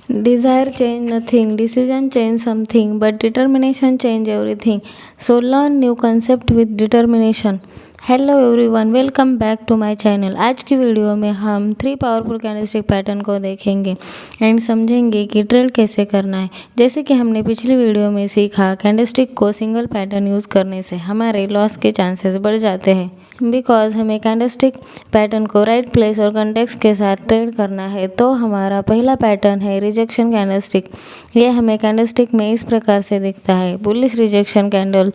Desire change nothing, decision change something, but determination change everything. So learn new concept with determination. Hello everyone, welcome back to my channel. आज की video में हम 3 powerful candlestick pattern को देखेंगे and समझेंगे कि trade कैसे करना है। जैसे कि हमने पिछली वीडियो में सीखा, कैंडलस्टिक को सिंगल पैटर्न यूज़ करने से हमारे लॉस के चांसेस बढ़ जाते हैं, बिकॉज हमें कैंडलस्टिक पैटर्न को राइट प्लेस और कंटेक्स्ट के साथ ट्रेड करना है। तो हमारा पहला पैटर्न है रिजेक्शन कैंडलस्टिक। ये हमें कैंडलस्टिक में इस प्रकार से दिखता है। बुलिश रिजेक्शन कैंडल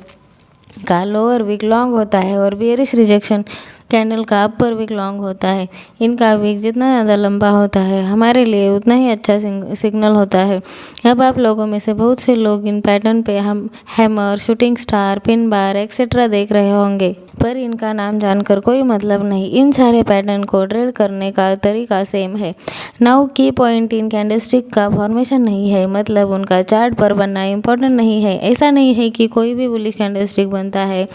का लोअर विक लॉन्ग होता है और बेयरिश रिजेक्शन कैंडल का अपर विक लॉन्ग होता है। इनका विक जितना ज़्यादा लंबा होता है हमारे लिए उतना ही अच्छा सिग्नल होता है। अब आप लोगों में से बहुत से लोग इन पैटर्न पे हम hammer, shooting star, pin bar etcetera देख रहे होंगे, पर इनका नाम जानकर कोई मतलब नहीं। इन सारे पैटर्न को ट्रेड करने का तरीका सेम है। नाउ की पॉइंट इन कैंडलस्टिक का फॉर्मेशन नहीं है, मतलब उनका चार्ट पर बनना इम्पोर्टेंट नहीं है। ऐसा नहीं है कि कोई भी बुलिश कैंडलस्टिक बनता है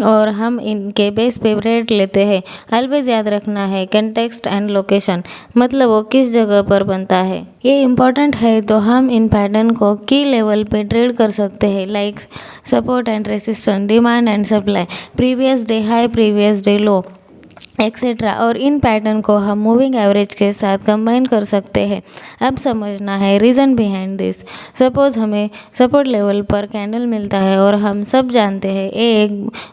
और हम इनके बेस पे रेट लेते हैं। ऑलवेज याद रखना है कंटेक्स्ट एंड लोकेशन, मतलब वो किस जगह पर बनता है ये इम्पोर्टेंट है। तो हम इन पैटर्न को की लेवल पे ट्रेड कर सकते हैं, like support and resistance, demand and supply, previous day high, previous day low etcetera. और इन पैटर्न को हम मूविंग एवरेज के साथ कंबाइन कर सकते हैं। अब समझना है रीज़न बिहाइंड दिस। सपोज हमें सपोर्ट लेवल पर कैंडल मिलता है और हम सब जानते हैं ये एक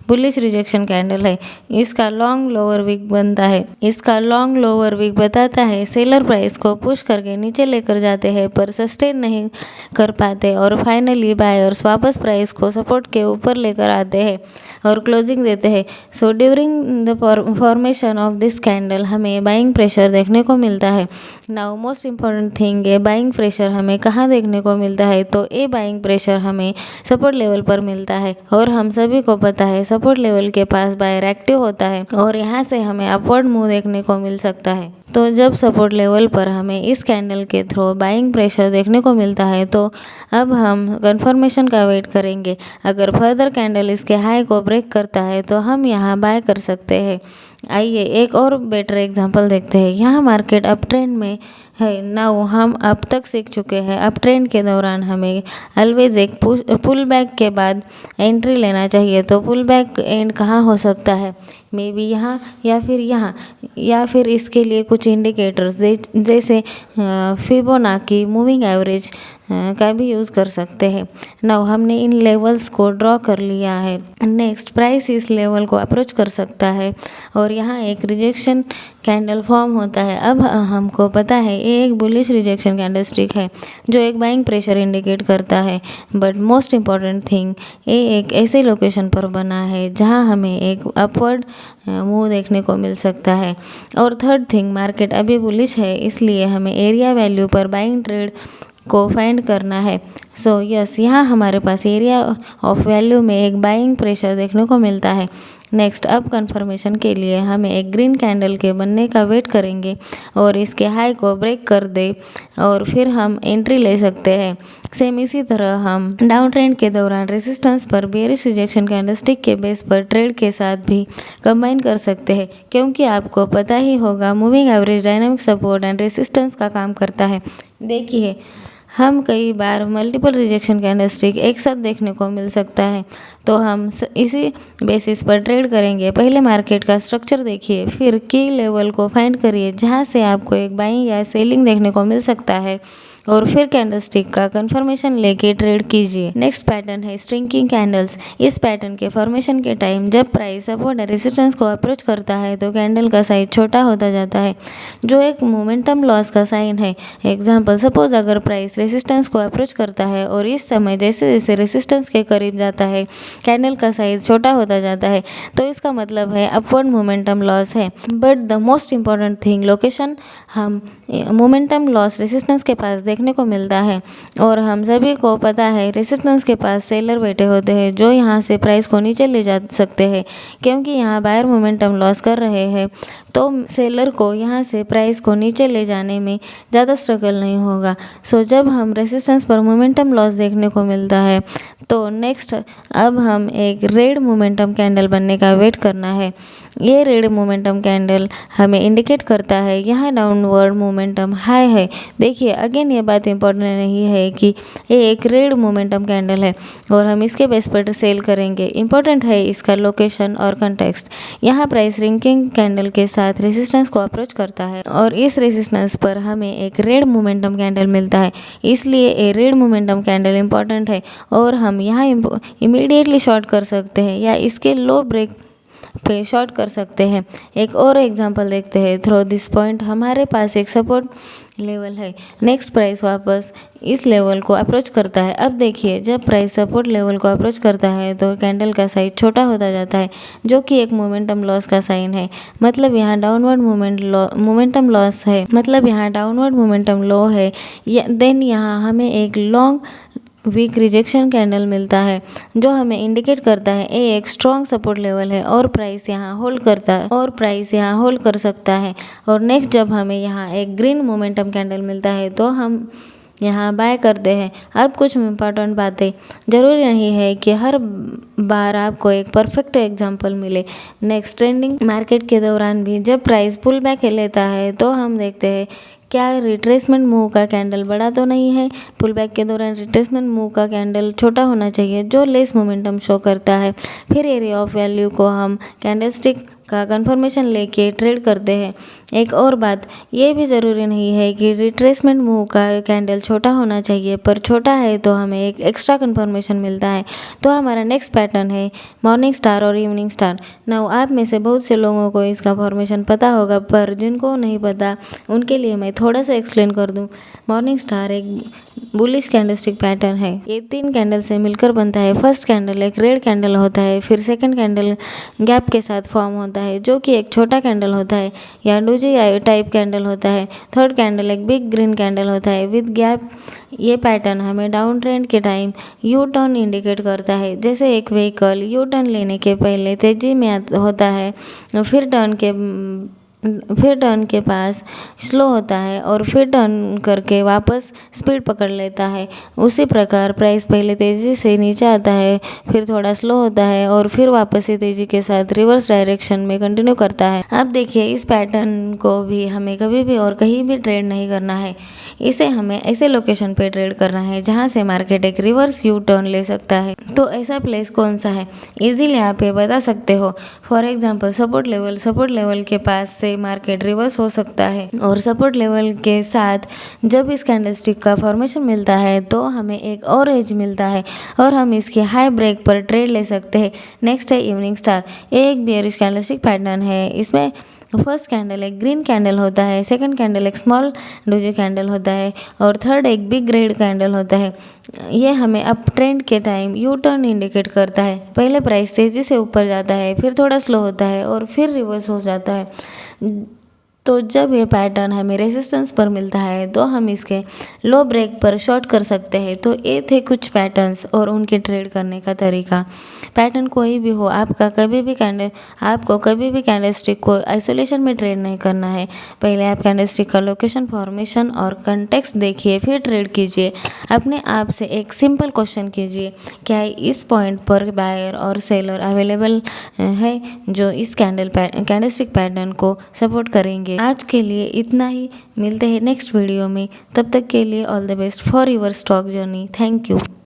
बुलिश रिजेक्शन कैंडल है। इसका लॉन्ग लोअर विक बनता है। इसका लॉन्ग लोअर विक बताता है सेलर प्राइस को पुश करके नीचे लेकर जाते हैं पर सस्टेन नहीं कर पाते और फाइनली बायर्स वापस प्राइस को सपोर्ट के ऊपर लेकर आते हैं और क्लोजिंग देते हैं। So during the formation of this candle हमें बाइंग प्रेशर देखने को मिलता है। नाउ मोस्ट इम्पॉर्टेंट थिंग, ये बाइंग प्रेशर हमें कहाँ देखने को मिलता है? तो ये बाइंग प्रेशर हमें सपोर्ट लेवल पर मिलता है और हम सभी को पता है सपोर्ट लेवल के पास बायर एक्टिव होता है और यहाँ से हमें अपवर्ड मूव देखने को मिल सकता है। तो जब सपोर्ट लेवल पर हमें इस कैंडल के थ्रू बाइंग प्रेशर देखने को मिलता है तो अब हम कंफर्मेशन का वेट करेंगे। अगर फर्दर कैंडल इसके हाई को ब्रेक करता है तो हम यहाँ बाय कर सकते हैं। आइए एक और बेटर एग्जांपल देखते हैं। यहाँ मार्केट अप ट्रेंड में है। नाउ हम अब तक सीख चुके हैं अप ट्रेंड के दौरान हमें ऑलवेज एक पुल बैक के बाद एंट्री लेना चाहिए। तो पुल बैक एंड कहाँ हो सकता है? मे बी यहाँ या फिर यहाँ, या फिर इसके लिए कुछ इंडिकेटर्स जैसे फिबोनाची, मूविंग एवरेज का भी यूज़ कर सकते हैं। नाउ हमने इन लेवल्स को ड्रॉ कर लिया है। नेक्स्ट प्राइस इस लेवल को अप्रोच कर सकता है और यहाँ एक रिजेक्शन कैंडल फॉर्म होता है। अब हमको पता है ये एक बुलिश रिजेक्शन कैंडलस्टिक है जो एक बाइंग प्रेशर इंडिकेट करता है। बट मोस्ट इम्पॉर्टेंट थिंग, ये एक ऐसे लोकेशन पर बना है जहाँ हमें एक अपवर्ड मूव देखने को मिल सकता है। और थर्ड थिंग, मार्केट अभी बुलिश है इसलिए हमें एरिया वैल्यू पर बाइंग ट्रेड को फाइंड करना है। सो यस, यहाँ हमारे पास एरिया ऑफ वैल्यू में एक बाइंग प्रेशर देखने को मिलता है। नेक्स्ट, अब कंफर्मेशन के लिए हमें एक ग्रीन कैंडल के बनने का वेट करेंगे और इसके हाई को ब्रेक कर दे और फिर हम एंट्री ले सकते हैं। सेम इसी तरह हम डाउन ट्रेंड के दौरान रेसिस्टेंस पर बेयरिश रिजेक्शन कैंडलस्टिक के बेस पर ट्रेड के साथ भी कंबाइन कर सकते हैं, क्योंकि आपको पता ही होगा moving average dynamic support and resistance का काम करता है। देखिए, हम कई बार मल्टीपल रिजेक्शन कैंडलस्टिक एक साथ देखने को मिल सकता है, तो हम इसी बेसिस पर ट्रेड करेंगे। पहले मार्केट का स्ट्रक्चर देखिए, फिर की लेवल को फाइंड करिए जहां से आपको एक बाइंग या सेलिंग देखने को मिल सकता है और फिर कैंडलस्टिक का कंफर्मेशन लेके ट्रेड कीजिए। नेक्स्ट पैटर्न है स्ट्रिंकिंग कैंडल्स। इस पैटर्न के फॉर्मेशन के टाइम जब प्राइस सपोर्ट रेजिस्टेंस को अप्रोच करता है तो कैंडल का साइज छोटा होता जाता है, जो एक मोमेंटम लॉस का साइन है। एग्जाम्पल, सपोज अगर प्राइस रेजिस्टेंस को अप्रोच करता है और इस समय जैसे जैसे रेजिस्टेंस के करीब जाता है कैंडल का साइज छोटा होता जाता है, तो इसका मतलब है अपवर्ड मोमेंटम लॉस है। But the most important thing, location. हम मोमेंटम लॉस रेजिस्टेंस के पास देखने को मिलता है और हम सभी को पता है रेजिस्टेंस के पास सेलर बैठे होते हैं जो यहाँ से प्राइस को नीचे ले जा सकते हैं, क्योंकि यहाँ बायर मोमेंटम लॉस कर रहे हैं। तो सेलर को यहाँ से प्राइस को नीचे ले जाने में ज़्यादा स्ट्रगल नहीं होगा। सो जब हम रेजिस्टेंस पर मोमेंटम लॉस देखने को मिलता है तो नेक्स्ट अब हम एक रेड मोमेंटम कैंडल बनने का वेट करना है। ये रेड मोमेंटम कैंडल हमें इंडिकेट करता है यहाँ डाउनवर्ड मोमेंटम हाई है। देखिए अगेन ये बात इंपॉर्टेंट नहीं है कि ये एक रेड मोमेंटम कैंडल है और हम इसके बेस पर सेल करेंगे। इंपॉर्टेंट है इसका लोकेशन और कंटेक्स्ट। यहाँ प्राइस रिंकिंग कैंडल के साथ रेजिस्टेंस को अप्रोच करता है और इस रेजिस्टेंस पर हमें एक रेड मोमेंटम कैंडल मिलता है, इसलिए ये रेड मोमेंटम कैंडल इंपॉर्टेंट है और हम यहाँ इमीडिएटली शॉर्ट कर सकते हैं या इसके लो ब्रेक पे शॉर्ट कर सकते हैं। एक और एग्जांपल देखते हैं। थ्रू दिस पॉइंट हमारे पास एक सपोर्ट लेवल है। नेक्स्ट प्राइस वापस इस लेवल को अप्रोच करता है। अब देखिए जब प्राइस सपोर्ट लेवल को अप्रोच करता है तो कैंडल का साइज छोटा होता जाता है, जो कि एक मोमेंटम लॉस का साइन है। मतलब यहाँ डाउनवर्ड मोमेंटम लॉस है, मतलब यहाँ डाउनवर्ड मोमेंटम लो है। देन यहाँ हमें एक लॉन्ग वीक रिजेक्शन कैंडल मिलता है जो हमें इंडिकेट करता है ये एक स्ट्रॉन्ग सपोर्ट लेवल है और प्राइस यहाँ होल्ड कर सकता है। और नेक्स्ट जब हमें यहाँ एक ग्रीन मोमेंटम कैंडल मिलता है तो हम यहाँ बाय करते हैं। अब कुछ इम्पॉर्टेंट बातें, ज़रूरी नहीं है कि हर बार आपको एक परफेक्ट एग्जांपल मिले। नेक्स्ट ट्रेंडिंग मार्केट के दौरान भी जब प्राइस पुल बैक लेता है तो हम देखते हैं क्या रिट्रेसमेंट मूव का कैंडल बड़ा तो नहीं है। पुल बैक के दौरान रिट्रेसमेंट मूव का कैंडल छोटा होना चाहिए जो लेस मोमेंटम शो करता है। फिर एरिया ऑफ वैल्यू को हम कैंडलस्टिक का कंफर्मेशन लेके ट्रेड करते हैं। एक और बात, ये भी ज़रूरी नहीं है कि रिट्रेसमेंट मूव का कैंडल छोटा होना चाहिए, पर छोटा है तो हमें एक एक्स्ट्रा कंफर्मेशन मिलता है। तो हमारा नेक्स्ट पैटर्न है मॉर्निंग स्टार और इवनिंग स्टार। नाउ आप में से बहुत से लोगों को इसका फॉर्मेशन पता होगा, पर जिनको नहीं पता उनके लिए मैं थोड़ा सा एक्सप्लेन कर दूँ। मॉर्निंग स्टार एक बुलिश कैंडलस्टिक पैटर्न है। ये 3 कैंडल से मिलकर बनता है। फर्स्ट कैंडल एक रेड कैंडल होता है, फिर सेकंड कैंडल गैप के साथ फॉर्म होता है जो कि एक छोटा कैंडल होता है या डोजी टाइप कैंडल होता है। थर्ड कैंडल एक बिग ग्रीन कैंडल होता है विद गैप। ये पैटर्न हमें डाउन ट्रेंड के टाइम यू टर्न इंडिकेट करता है। जैसे एक व्हीकल यू टर्न लेने के पहले तेजी में होता है, फिर टर्न के पास स्लो होता है और फिर टर्न करके वापस स्पीड पकड़ लेता है। उसी प्रकार प्राइस पहले तेज़ी से नीचे आता है, फिर थोड़ा स्लो होता है और फिर वापस से तेज़ी के साथ रिवर्स डायरेक्शन में कंटिन्यू करता है। अब देखिए इस पैटर्न को भी हमें कभी भी और कहीं भी ट्रेड नहीं करना है। इसे हमें ऐसे लोकेशन पे ट्रेड करना है जहाँ से मार्केट एक रिवर्स यू टर्न ले सकता है। तो ऐसा प्लेस कौन सा है, इजीली आप ये बता सकते हो। फॉर एग्जांपल सपोर्ट लेवल के पास से मार्केट रिवर्स हो सकता है और सपोर्ट लेवल के साथ जब इस कैंडलस्टिक का फॉर्मेशन मिलता है तो हमें एक और एज मिलता है और हम इसके हाई ब्रेक पर ट्रेड ले सकते हैं। नेक्स्ट है इवनिंग स्टार। ये एक बेयरिश कैंडलस्टिक पैटर्न है। इसमें फर्स्ट कैंडल एक ग्रीन कैंडल होता है, सेकंड कैंडल एक स्मॉल डोजी कैंडल होता है और थर्ड एक बिग रेड कैंडल होता है। ये हमें अप ट्रेंड के टाइम यू टर्न इंडिकेट करता है। पहले प्राइस तेज़ी से ऊपर जाता है, फिर थोड़ा स्लो होता है और फिर रिवर्स हो जाता है। तो जब ये पैटर्न हमें रेजिस्टेंस पर मिलता है तो हम इसके लो ब्रेक पर शॉर्ट कर सकते हैं। तो ये थे कुछ पैटर्न्स और उनके ट्रेड करने का तरीका। पैटर्न कोई भी हो, आपको कभी भी कैंडलस्टिक को आइसोलेशन में ट्रेड नहीं करना है। पहले आप कैंडलस्टिक का लोकेशन, फॉर्मेशन और कंटेक्स्ट देखिए, फिर ट्रेड कीजिए। अपने आप से एक सिंपल क्वेश्चन कीजिए, क्या इस पॉइंट पर बायर और सेलर अवेलेबल है जो इस कैंडलस्टिक पैटर्न को सपोर्ट करेंगे। आज के लिए इतना ही, मिलते हैं नेक्स्ट वीडियो में। तब तक के लिए all the best for your stock journey. Thank you.